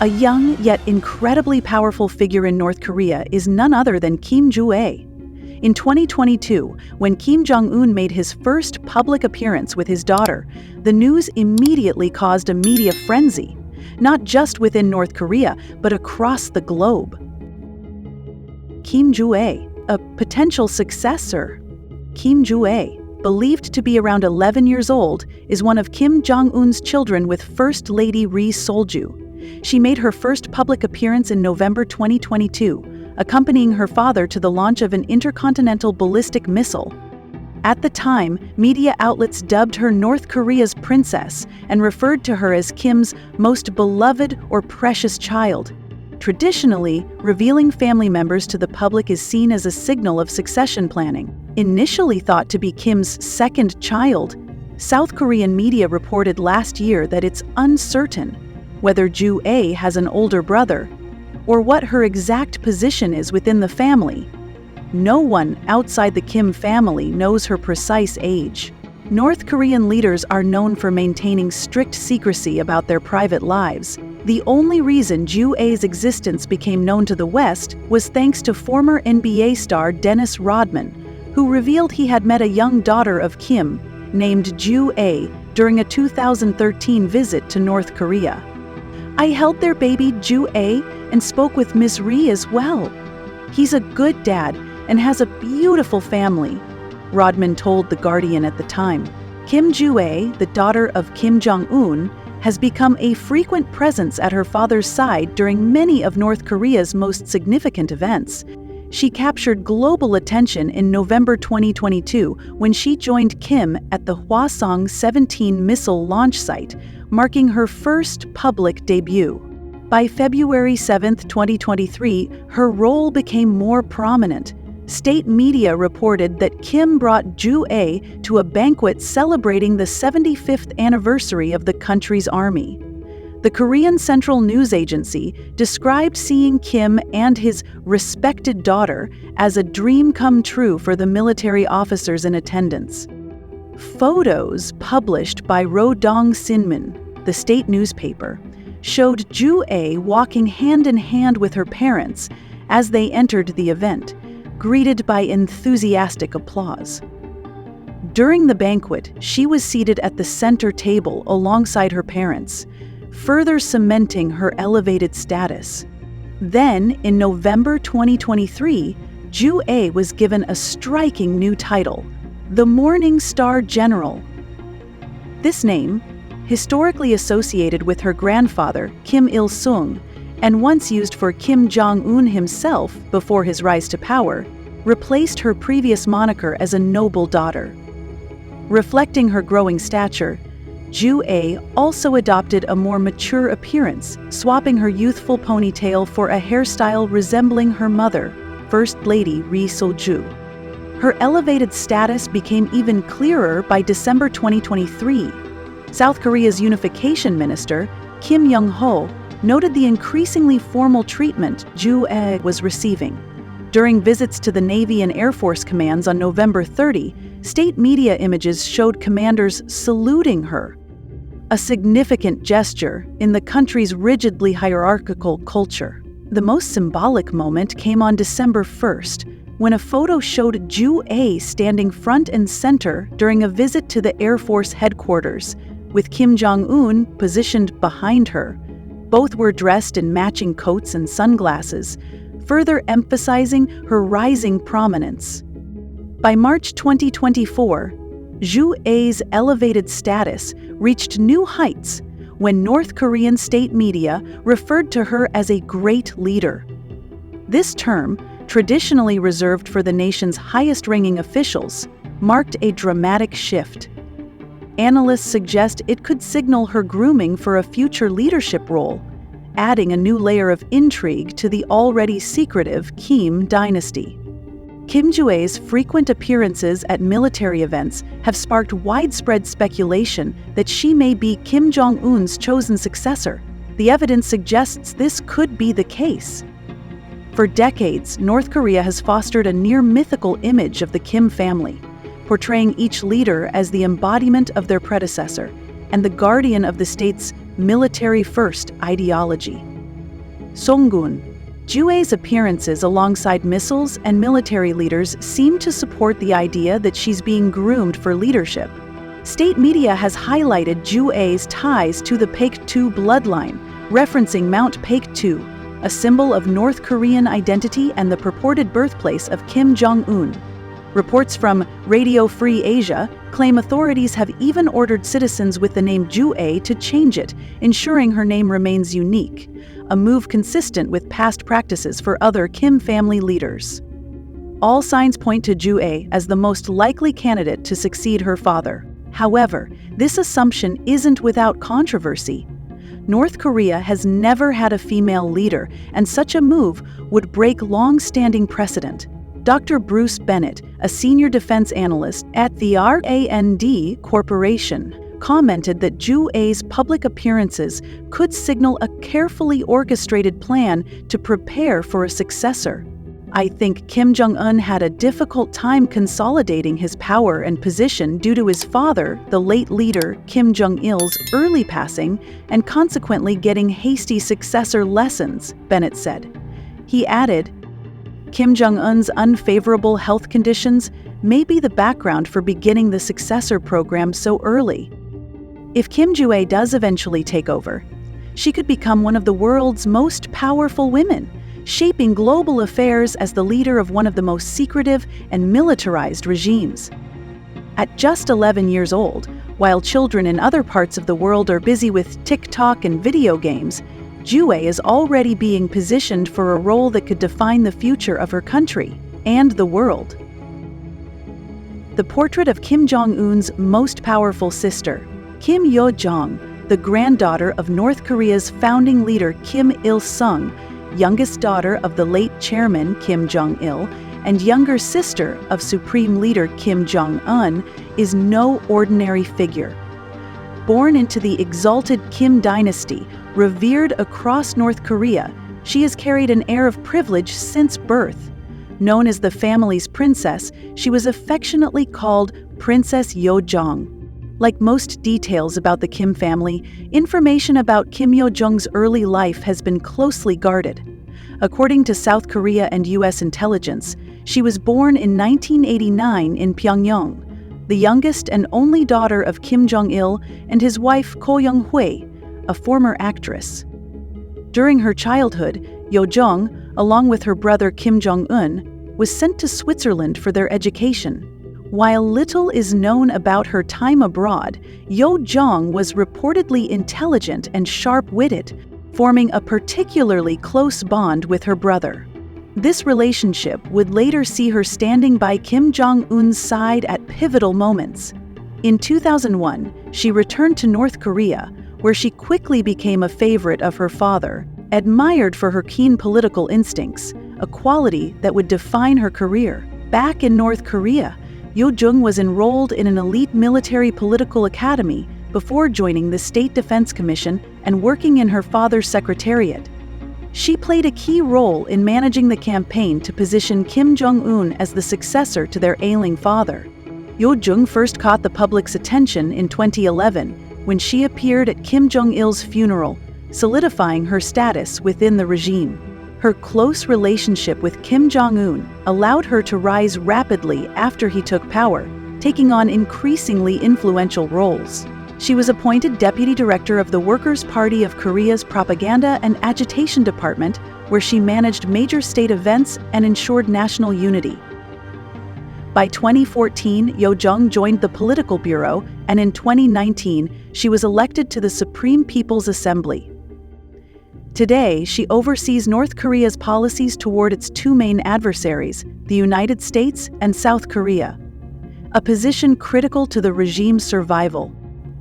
A young yet incredibly powerful figure in North Korea is none other than Kim Joo-ae. In 2022, when Kim Jong-un made his first public appearance with his daughter, the news immediately caused a media frenzy, not just within North Korea, but across the globe. Kim Joo-ae, a potential successor. Kim Joo-ae, believed to be around 11 years old, is one of Kim Jong-un's children with First Lady Ri Sol-ju. She made her first public appearance in November 2022, accompanying her father to the launch of an intercontinental ballistic missile. At the time, media outlets dubbed her North Korea's princess and referred to her as Kim's most beloved or precious child. Traditionally, revealing family members to the public is seen as a signal of succession planning. Initially thought to be Kim's second child, South Korean media reported last year that it's uncertain whether Joo-ae has an older brother or what her exact position is within the family. No one outside the Kim family knows her precise age. North Korean leaders are known for maintaining strict secrecy about their private lives. The only reason Joo-ae's existence became known to the West was thanks to former NBA star Dennis Rodman, who revealed he had met a young daughter of Kim, named Joo-ae, during a 2013 visit to North Korea. "I held their baby Joo-ae and spoke with Miss Ri as well. He's a good dad and has a beautiful family," Rodman told The Guardian at the time. Kim Joo-ae, the daughter of Kim Jong-un, has become a frequent presence at her father's side during many of North Korea's most significant events. She captured global attention in November 2022 when she joined Kim at the Hwasong-17 missile launch site, marking her first public debut. By February 7, 2023, her role became more prominent. State media reported that Kim brought Joo-ae to a banquet celebrating the 75th anniversary of the country's army. The Korean Central News Agency described seeing Kim and his respected daughter as a dream come true for the military officers in attendance. Photos published by Rodong Sinmun, the state newspaper, showed Joo-ae walking hand in hand with her parents as they entered the event, greeted by enthusiastic applause. During the banquet, she was seated at the center table alongside her parents, further cementing her elevated status. Then, in November 2023, Joo-ae was given a striking new title, the Morning Star General. This name, historically associated with her grandfather, Kim Il-sung, and once used for Kim Jong-un himself before his rise to power, replaced her previous moniker as a noble daughter. Reflecting her growing stature, Joo-ae also adopted a more mature appearance, swapping her youthful ponytail for a hairstyle resembling her mother, First Lady Ri Sol-ju. Her elevated status became even clearer by December 2023. South Korea's unification minister, Kim Young-ho, noted the increasingly formal treatment Joo-ae was receiving. During visits to the Navy and Air Force commands on November 30, state media images showed commanders saluting her, a significant gesture in the country's rigidly hierarchical culture. The most symbolic moment came on December 1st, when a photo showed Joo-ae standing front and center during a visit to the Air Force headquarters, with Kim Jong-un positioned behind her. Both were dressed in matching coats and sunglasses, further emphasizing her rising prominence. By March 2024, Joo-ae's elevated status reached new heights when North Korean state media referred to her as a great leader. This term, traditionally reserved for the nation's highest-ranking officials, marked a dramatic shift. Analysts suggest it could signal her grooming for a future leadership role, adding a new layer of intrigue to the already secretive Kim dynasty. Kim Joo-ae's frequent appearances at military events have sparked widespread speculation that she may be Kim Jong-un's chosen successor. The evidence suggests this could be the case. For decades, North Korea has fostered a near-mythical image of the Kim family, portraying each leader as the embodiment of their predecessor and the guardian of the state's military-first ideology. Songun. Jue's appearances alongside missiles and military leaders seem to support the idea that she's being groomed for leadership. State media has highlighted Jue's ties to the Paek-2 bloodline, referencing Mount Paek-2, a symbol of North Korean identity and the purported birthplace of Kim Jong-un. Reports from Radio Free Asia claim authorities have even ordered citizens with the name Jue to change it, ensuring her name remains unique, a move consistent with past practices for other Kim family leaders. All signs point to Jue as the most likely candidate to succeed her father. However, this assumption isn't without controversy. North Korea has never had a female leader, and such a move would break long-standing precedent. Dr. Bruce Bennett, a senior defense analyst at the RAND Corporation, commented that Jue's public appearances could signal a carefully orchestrated plan to prepare for a successor. I think Kim Jong-un had a difficult time consolidating his power and position due to his father, the late leader Kim Jong-il's early passing, and consequently getting hasty successor lessons, Bennett said. He added, Kim Jong-un's unfavorable health conditions may be the background for beginning the successor program so early. If Kim Jue does eventually take over, she could become one of the world's most powerful women, shaping global affairs as the leader of one of the most secretive and militarized regimes. At just 11 years old, while children in other parts of the world are busy with TikTok and video games, Jue is already being positioned for a role that could define the future of her country and the world. The portrait of Kim Jong-un's most powerful sister, Kim Yo-jong, the granddaughter of North Korea's founding leader Kim Il-sung, youngest daughter of the late chairman Kim Jong-il, and younger sister of Supreme Leader Kim Jong-un, is no ordinary figure. Born into the exalted Kim Dynasty, revered across North Korea, she has carried an air of privilege since birth. Known as the family's princess, she was affectionately called Princess Yo-jong. Like most details about the Kim family, information about Kim Yo-jong's early life has been closely guarded. According to South Korea and U.S. intelligence, she was born in 1989 in Pyongyang, the youngest and only daughter of Kim Jong-il and his wife Ko Young-hui, a former actress. During her childhood, Yo-jong, along with her brother Kim Jong-un, was sent to Switzerland for their education. While little is known about her time abroad, Yo-jong was reportedly intelligent and sharp-witted, forming a particularly close bond with her brother. This relationship would later see her standing by Kim Jong-un's side at pivotal moments. In 2001, she returned to North Korea, where she quickly became a favorite of her father, admired for her keen political instincts, a quality that would define her career. Back in North Korea, Yo-jong was enrolled in an elite military political academy before joining the State Defense Commission and working in her father's secretariat. She played a key role in managing the campaign to position Kim Jong-un as the successor to their ailing father. Yo-jong first caught the public's attention in 2011 when she appeared at Kim Jong-il's funeral, solidifying her status within the regime. Her close relationship with Kim Jong-un allowed her to rise rapidly after he took power, taking on increasingly influential roles. She was appointed deputy director of the Workers' Party of Korea's Propaganda and Agitation Department, where she managed major state events and ensured national unity. By 2014, Yo-jong joined the Political Bureau, and in 2019, she was elected to the Supreme People's Assembly. Today, she oversees North Korea's policies toward its two main adversaries, the United States and South Korea, a position critical to the regime's survival.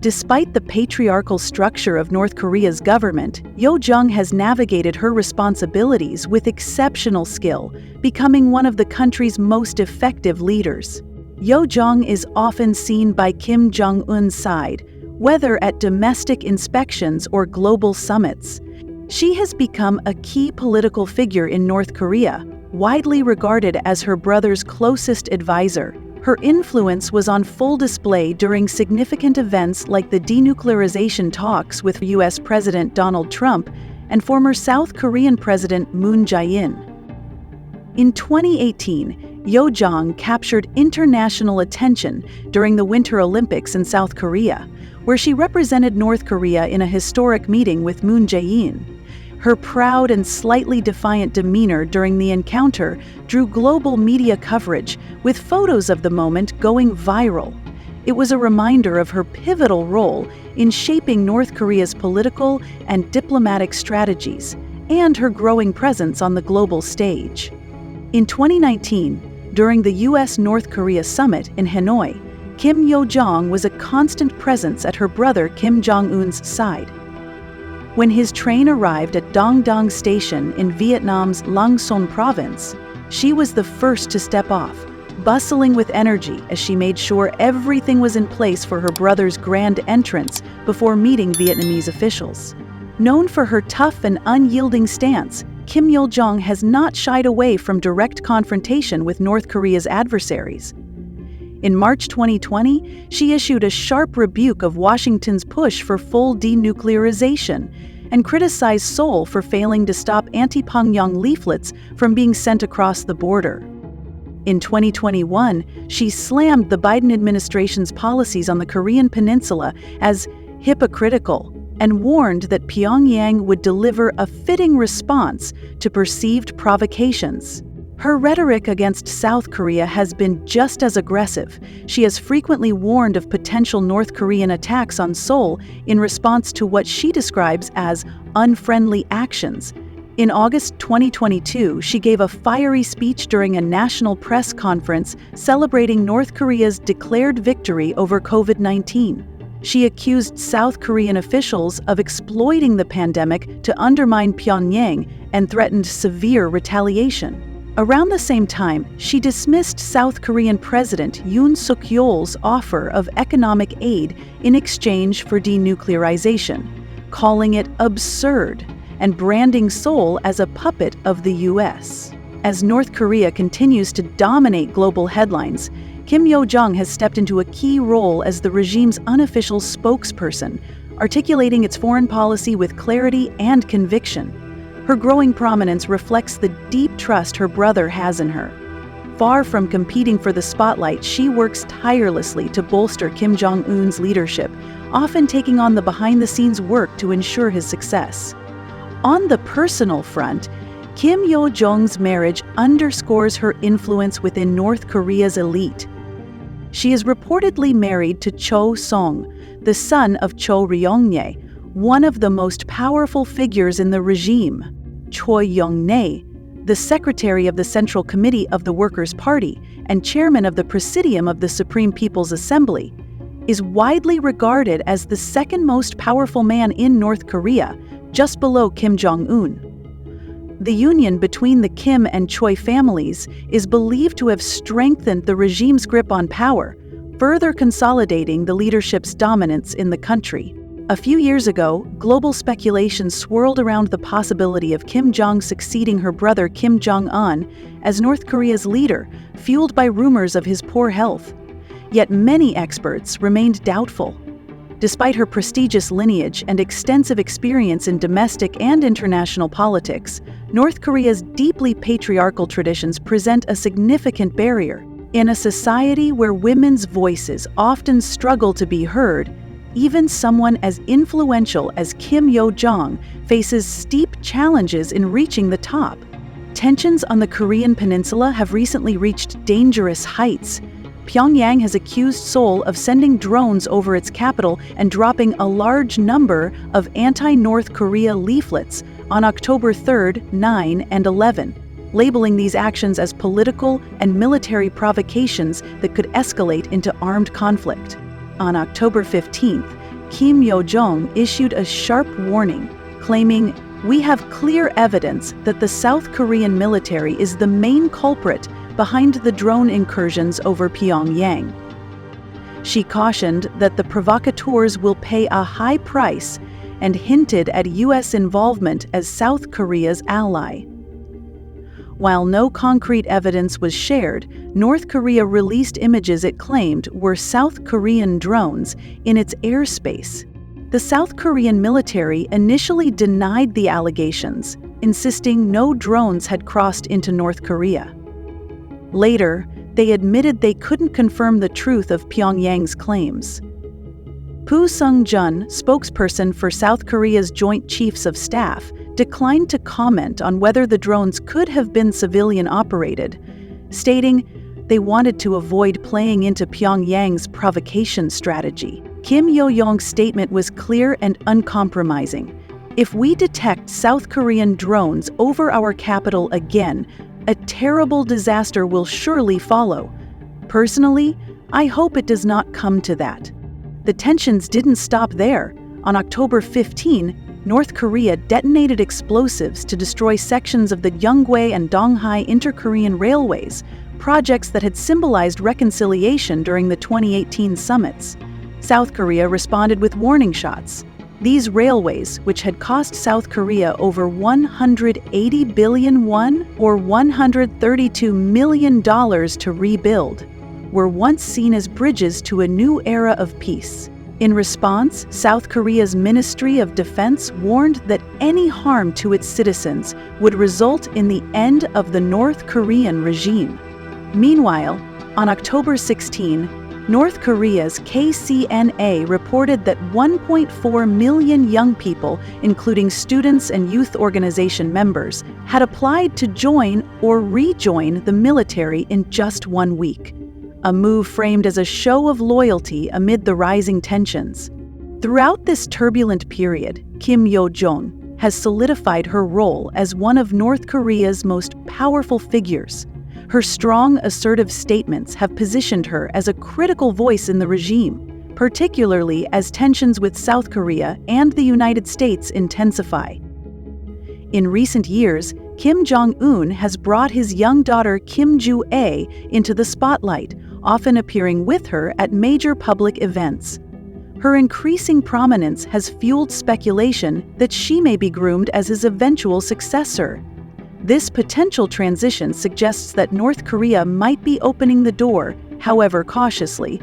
Despite the patriarchal structure of North Korea's government, Yo-jong has navigated her responsibilities with exceptional skill, becoming one of the country's most effective leaders. Yo-jong is often seen by Kim Jong-un's side, whether at domestic inspections or global summits. She has become a key political figure in North Korea, widely regarded as her brother's closest advisor. Her influence was on full display during significant events like the denuclearization talks with U.S. President Donald Trump and former South Korean President Moon Jae-in. In 2018, Jong captured international attention during the Winter Olympics in South Korea, where she represented North Korea in a historic meeting with Moon Jae-in. Her proud and slightly defiant demeanor during the encounter drew global media coverage, with photos of the moment going viral. It was a reminder of her pivotal role in shaping North Korea's political and diplomatic strategies, and her growing presence on the global stage. In 2019, during the U.S.-North Korea summit in Hanoi, Kim Yo-jong was a constant presence at her brother Kim Jong-un's side. When his train arrived at Dong Dong Station in Vietnam's Lang Son province, she was the first to step off, bustling with energy as she made sure everything was in place for her brother's grand entrance before meeting Vietnamese officials. Known for her tough and unyielding stance, Kim Yo-jong has not shied away from direct confrontation with North Korea's adversaries. In March 2020, she issued a sharp rebuke of Washington's push for full denuclearization and criticized Seoul for failing to stop anti-Pyongyang leaflets from being sent across the border. In 2021, she slammed the Biden administration's policies on the Korean peninsula as hypocritical and warned that Pyongyang would deliver a fitting response to perceived provocations. Her rhetoric against South Korea has been just as aggressive. She has frequently warned of potential North Korean attacks on Seoul in response to what she describes as unfriendly actions. In August 2022, she gave a fiery speech during a national press conference celebrating North Korea's declared victory over COVID-19. She accused South Korean officials of exploiting the pandemic to undermine Pyongyang and threatened severe retaliation. Around the same time, she dismissed South Korean President Yoon Suk-yeol's offer of economic aid in exchange for denuclearization, calling it absurd and branding Seoul as a puppet of the U.S. As North Korea continues to dominate global headlines, Kim Yo-jong has stepped into a key role as the regime's unofficial spokesperson, articulating its foreign policy with clarity and conviction. Her growing prominence reflects the deep trust her brother has in her. Far from competing for the spotlight, she works tirelessly to bolster Kim Jong-un's leadership, often taking on the behind-the-scenes work to ensure his success. On the personal front, Kim Yo-jong's marriage underscores her influence within North Korea's elite. She is reportedly married to Cho Song, the son of Cho Ryong-nae, one of the most powerful figures in the regime. Choi Yong-nae, the secretary of the Central Committee of the Workers' Party and chairman of the Presidium of the Supreme People's Assembly, is widely regarded as the second most powerful man in North Korea, just below Kim Jong-un. The union between the Kim and Choi families is believed to have strengthened the regime's grip on power, further consolidating the leadership's dominance in the country. A few years ago, global speculation swirled around the possibility of Kim Jong succeeding her brother Kim Jong-un as North Korea's leader, fueled by rumors of his poor health. Yet many experts remained doubtful. Despite her prestigious lineage and extensive experience in domestic and international politics, North Korea's deeply patriarchal traditions present a significant barrier. In a society where women's voices often struggle to be heard, even someone as influential as Kim Yo-jong faces steep challenges in reaching the top. Tensions on the Korean peninsula have recently reached dangerous heights. Pyongyang has accused Seoul of sending drones over its capital and dropping a large number of anti-North Korea leaflets on October 3rd, 9, and 11, labeling these actions as political and military provocations that could escalate into armed conflict. On October 15th, Kim Yo-jong issued a sharp warning, claiming, "We have clear evidence that the South Korean military is the main culprit behind the drone incursions over Pyongyang." She cautioned that the provocateurs will pay a high price and hinted at U.S. involvement as South Korea's ally. While no concrete evidence was shared, North Korea released images it claimed were South Korean drones in its airspace. The South Korean military initially denied the allegations, insisting no drones had crossed into North Korea. Later, they admitted they couldn't confirm the truth of Pyongyang's claims. Poo Sung-jun, spokesperson for South Korea's Joint Chiefs of Staff, declined to comment on whether the drones could have been civilian-operated, stating they wanted to avoid playing into Pyongyang's provocation strategy. Kim Yo-jong's statement was clear and uncompromising. If we detect South Korean drones over our capital again, a terrible disaster will surely follow. Personally, I hope it does not come to that. The tensions didn't stop there. On October 15, North Korea detonated explosives to destroy sections of the Yeongway and Donghai inter-Korean railways, projects that had symbolized reconciliation during the 2018 summits. South Korea responded with warning shots. These railways, which had cost South Korea over 180 billion won or $132 million to rebuild, were once seen as bridges to a new era of peace. In response, South Korea's Ministry of Defense warned that any harm to its citizens would result in the end of the North Korean regime. Meanwhile, on October 16, North Korea's KCNA reported that 1.4 million young people, including students and youth organization members, had applied to join or rejoin the military in just 1 week, a move framed as a show of loyalty amid the rising tensions. Throughout this turbulent period, Kim Yo-jong has solidified her role as one of North Korea's most powerful figures. Her strong, assertive statements have positioned her as a critical voice in the regime, particularly as tensions with South Korea and the United States intensify. In recent years, Kim Jong-un has brought his young daughter Kim Ju-ae into the spotlight, often appearing with her at major public events. Her increasing prominence has fueled speculation that she may be groomed as his eventual successor. This potential transition suggests that North Korea might be opening the door, however cautiously,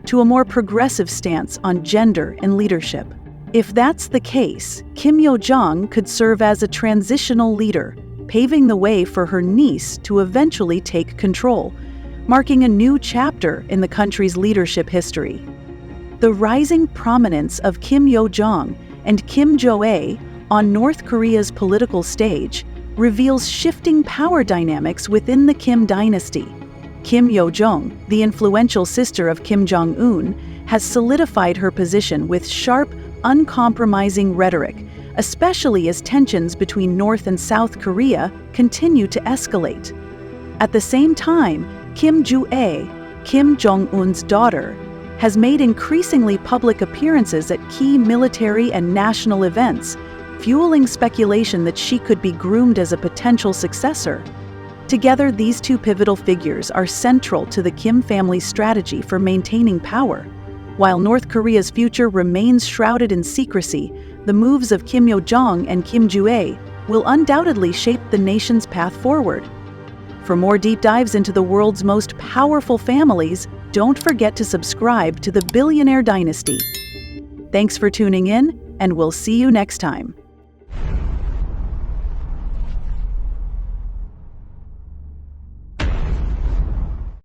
to a more progressive stance on gender and leadership. If that's the case, Kim Yo-jong could serve as a transitional leader, paving the way for her niece to eventually take control, marking a new chapter in the country's leadership history. The rising prominence of Kim Yo-jong and Kim Jo-ae on North Korea's political stage reveals shifting power dynamics within the Kim dynasty. Kim Yo-jong, the influential sister of Kim Jong-un, has solidified her position with sharp, uncompromising rhetoric, especially as tensions between North and South Korea continue to escalate. At the same time, Kim Ju-ae, Kim Jong-un's daughter, has made increasingly public appearances at key military and national events, fueling speculation that she could be groomed as a potential successor. Together, these two pivotal figures are central to the Kim family's strategy for maintaining power. While North Korea's future remains shrouded in secrecy, the moves of Kim Yo-jong and Kim Ju-ae will undoubtedly shape the nation's path forward. For more deep dives into the world's most powerful families, don't forget to subscribe to the Billionaire Dynasty. Thanks for tuning in, and we'll see you next time.